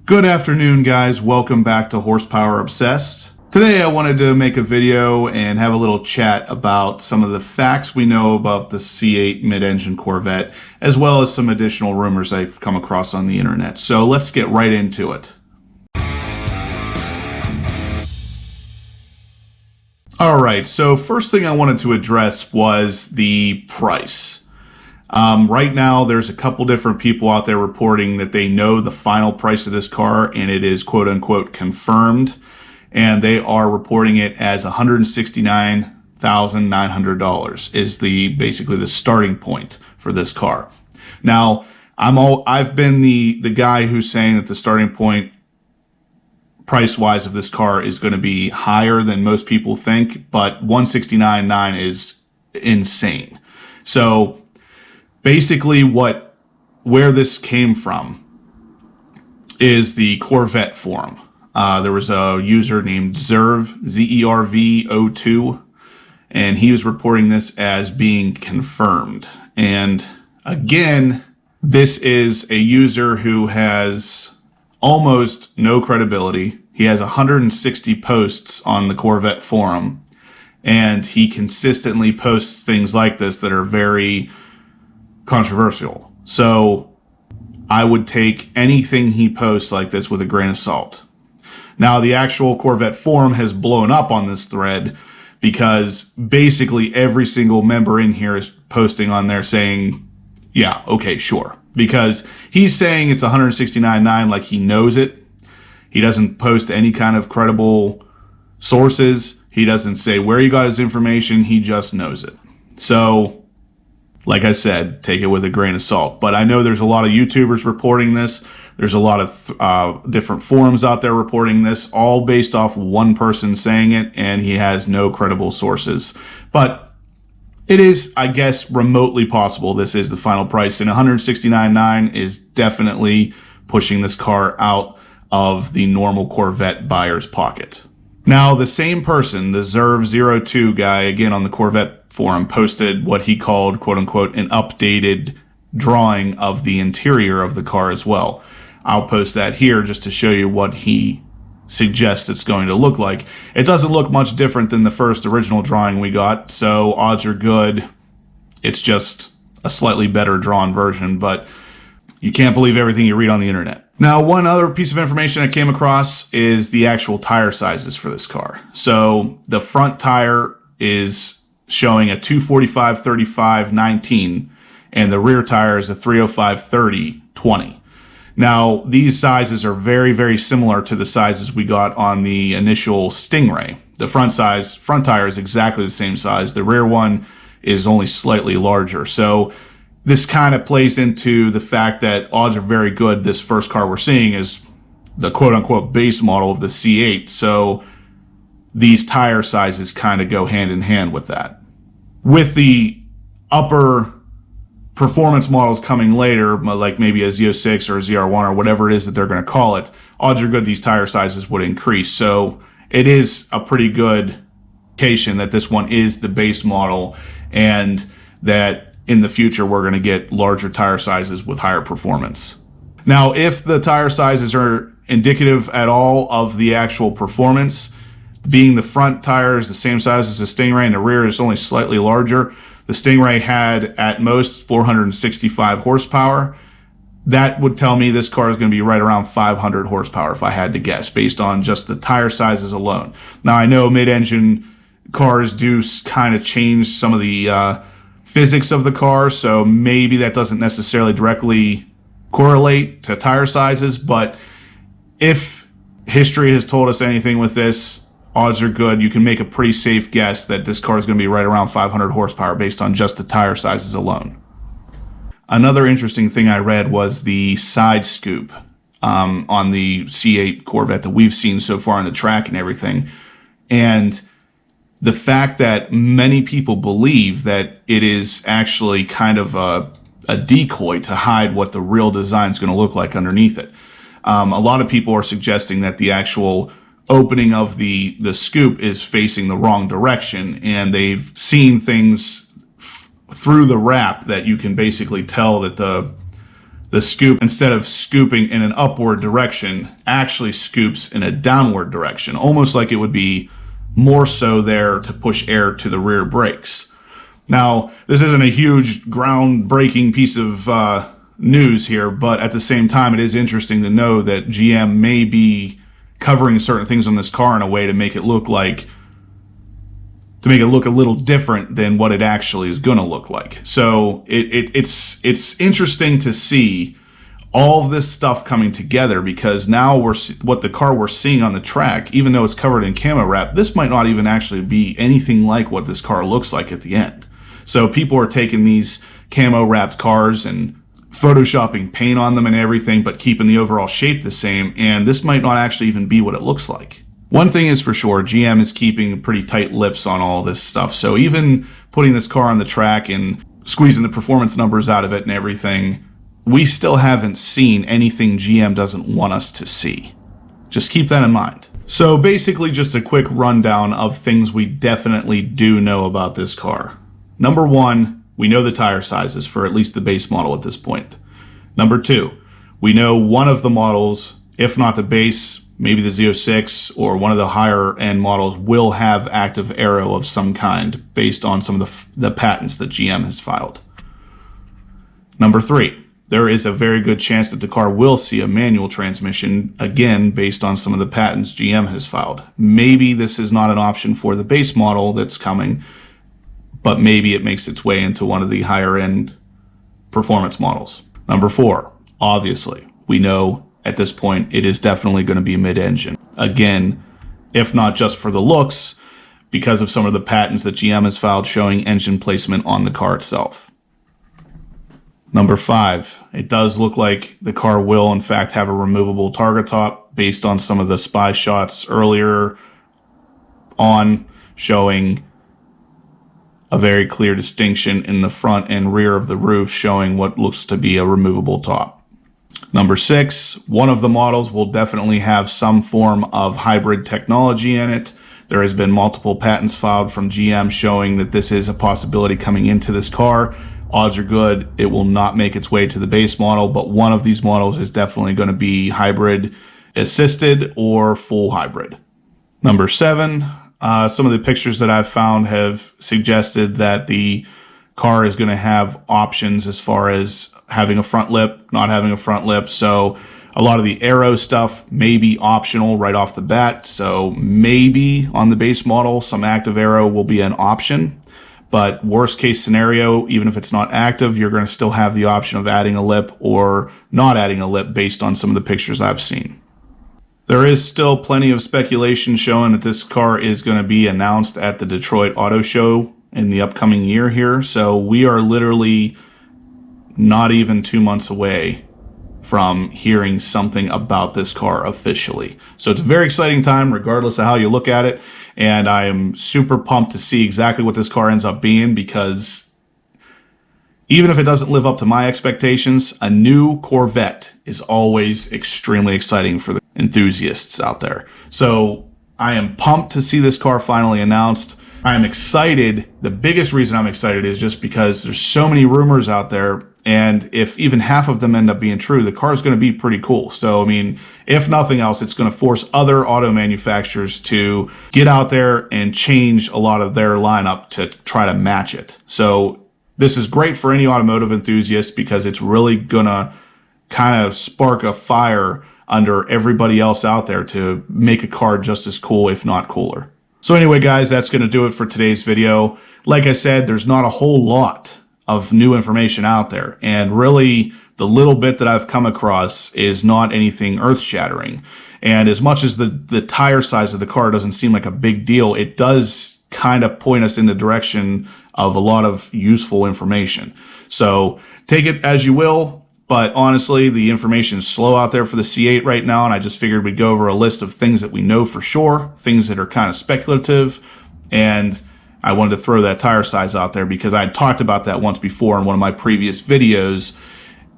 Good afternoon, guys. Welcome back to Horsepower Obsessed. Today I wanted to make a video and have a little chat about some of the facts we know about the C8 mid-engine Corvette, as well as some additional rumors I've come across on the internet. So let's get right into it. Alright, so first thing I wanted to address was the price. Right now, there's a couple different people out there reporting that they know the final price of this car, and it is quote-unquote confirmed, and they are reporting it as $169,900 is basically the starting point for this car. Now, I've been the guy who's saying that the starting point price-wise of this car is going to be higher than most people think, but $169,900 is insane. So basically where this came from is the Corvette forum. There was a user named Zerv, Z-E-R-V-02, and he was reporting this as being confirmed. And again, this is a user who has almost no credibility. He has 160 posts on the Corvette forum, and he consistently posts things like this that are very controversial. So I would take anything he posts like this with a grain of salt. Now, the actual Corvette forum has blown up on this thread because basically every single member in here is posting on there saying, yeah, okay, sure. Because he's saying it's $169,900 like he knows it. He doesn't post any kind of credible sources. He doesn't say where he got his information. He just knows it. So, like I said, take it with a grain of salt. But I know there's a lot of YouTubers reporting this. There's a lot of different forums out there reporting this, all based off one person saying it, and he has no credible sources. But it is, I guess, remotely possible this is the final price, and $169,900 is definitely pushing this car out of the normal Corvette buyer's pocket. Now, the same person, the Zerv02 guy, again on the Corvette forum, posted what he called, quote-unquote, an updated drawing of the interior of the car as well. I'll post that here just to show you what he suggests it's going to look like. It doesn't look much different than the first original drawing we got, so odds are good. It's just a slightly better drawn version, but you can't believe everything you read on the internet. Now, one other piece of information I came across is the actual tire sizes for this car. So the front tire is showing a 245/35/19, and the rear tire is a 305/30/20. Now, these sizes are very, very similar to the sizes we got on the initial Stingray. The front tire is exactly the same size. The rear one is only slightly larger. So this kind of plays into the fact that odds are very good this first car we're seeing is the quote-unquote base model of the C8. So these tire sizes kind of go hand in hand with that. With the upper performance models coming later, like maybe a Z06 or a ZR1 or whatever it is that they're going to call it, odds are good these tire sizes would increase. So it is a pretty good indication that this one is the base model, and that in the future we're going to get larger tire sizes with higher performance. Now, if the tire sizes are indicative at all of the actual performance, being the front tire is the same size as the Stingray and the rear is only slightly larger. The Stingray had at most 465 horsepower. That would tell me this car is going to be right around 500 horsepower if I had to guess, based on just the tire sizes alone. Now, I know mid-engine cars do kind of change some of the physics of the car, so maybe that doesn't necessarily directly correlate to tire sizes, but if history has told us anything with this, odds are good you can make a pretty safe guess that this car is going to be right around 500 horsepower based on just the tire sizes alone. Another interesting thing I read was the side scoop on the C8 Corvette that we've seen so far on the track and everything. And the fact that many people believe that it is actually kind of a decoy to hide what the real design is going to look like underneath it. A lot of people are suggesting that the actual opening of the scoop is facing the wrong direction, and they've seen things through the wrap that you can basically tell that The scoop, instead of scooping in an upward direction, actually scoops in a downward direction, almost like it would be more so there to push air to the rear brakes. Now, this isn't a huge groundbreaking piece of news here, but at the same time, it is interesting to know that GM may be covering certain things on this car in a way to make it look like, to make it look a little different than what it actually is going to look like. So it's interesting to see all of this stuff coming together, because now what the car we're seeing on the track, even though it's covered in camo wrap, this might not even actually be anything like what this car looks like at the end. So people are taking these camo wrapped cars and photoshopping paint on them and everything, but keeping the overall shape the same, and this might not actually even be what it looks like. One thing is for sure, GM is keeping pretty tight lips on all this stuff, so even putting this car on the track and squeezing the performance numbers out of it and everything, we still haven't seen anything GM doesn't want us to see. Just keep that in mind. So basically just a quick rundown of things we definitely do know about this car. Number one, we know the tire sizes for at least the base model at this point. Number two, we know one of the models, if not the base, maybe the Z06 or one of the higher end models, will have active aero of some kind based on some of the patents that GM has filed. Number three, there is a very good chance that the car will see a manual transmission, again based on some of the patents GM has filed. Maybe this is not an option for the base model that's coming, but maybe it makes its way into one of the higher end performance models. Number four, obviously, we know at this point it is definitely going to be mid-engine. Again, if not just for the looks, because of some of the patents that GM has filed showing engine placement on the car itself. Number five, it does look like the car will in fact have a removable target top based on some of the spy shots earlier on showing a very clear distinction in the front and rear of the roof, showing what looks to be a removable top. Number six, one of the models will definitely have some form of hybrid technology in it. There has been multiple patents filed from GM showing that this is a possibility coming into this car. Odds are good it will not make its way to the base model, but one of these models is definitely going to be hybrid assisted or full hybrid. Number seven, some of the pictures that I've found have suggested that the car is going to have options as far as having a front lip, not having a front lip. So a lot of the aero stuff may be optional right off the bat. So maybe on the base model, some active aero will be an option. But worst case scenario, even if it's not active, you're going to still have the option of adding a lip or not adding a lip based on some of the pictures I've seen. There is still plenty of speculation showing that this car is going to be announced at the Detroit Auto Show in the upcoming year here. So we are literally not even 2 months away from hearing something about this car officially. So it's a very exciting time regardless of how you look at it. And I am super pumped to see exactly what this car ends up being, because even if it doesn't live up to my expectations, a new Corvette is always extremely exciting for the enthusiasts out there. So I am pumped to see this car finally announced. I am excited. The biggest reason I'm excited is just because there's so many rumors out there, and if even half of them end up being true, the car is going to be pretty cool. So, I mean, if nothing else, it's going to force other auto manufacturers to get out there and change a lot of their lineup to try to match it. So this is great for any automotive enthusiast, because it's really going to kind of spark a fire under everybody else out there to make a car just as cool, if not cooler. So anyway, guys, that's going to do it for today's video. Like I said, there's not a whole lot of new information out there, and really the little bit that I've come across is not anything earth-shattering. And as much as the tire size of the car doesn't seem like a big deal, it does kind of point us in the direction of a lot of useful information. So take it as you will, but honestly, the information is slow out there for the C8 right now, and I just figured we'd go over a list of things that we know for sure, things that are kind of speculative, and I wanted to throw that tire size out there because I had talked about that once before in one of my previous videos,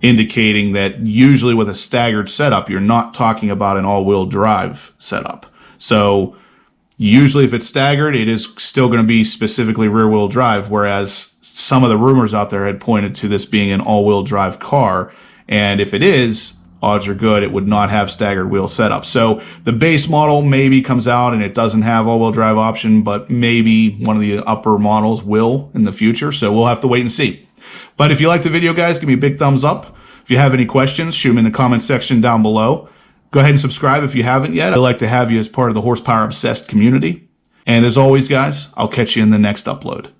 indicating that usually with a staggered setup, you're not talking about an all-wheel drive setup. So usually if it's staggered, it is still going to be specifically rear-wheel drive, whereas some of the rumors out there had pointed to this being an all-wheel drive car, And if it is, odds are good it would not have staggered wheel setup. So the base model maybe comes out and it doesn't have all-wheel drive option, but maybe one of the upper models will in the future. So we'll have to wait and see. But if you like the video, guys, give me a big thumbs up. If you have any questions, shoot them in the comment section down below. Go ahead and subscribe if you haven't yet. I'd like to have you as part of the Horsepower Obsessed community. And as always, guys, I'll catch you in the next upload.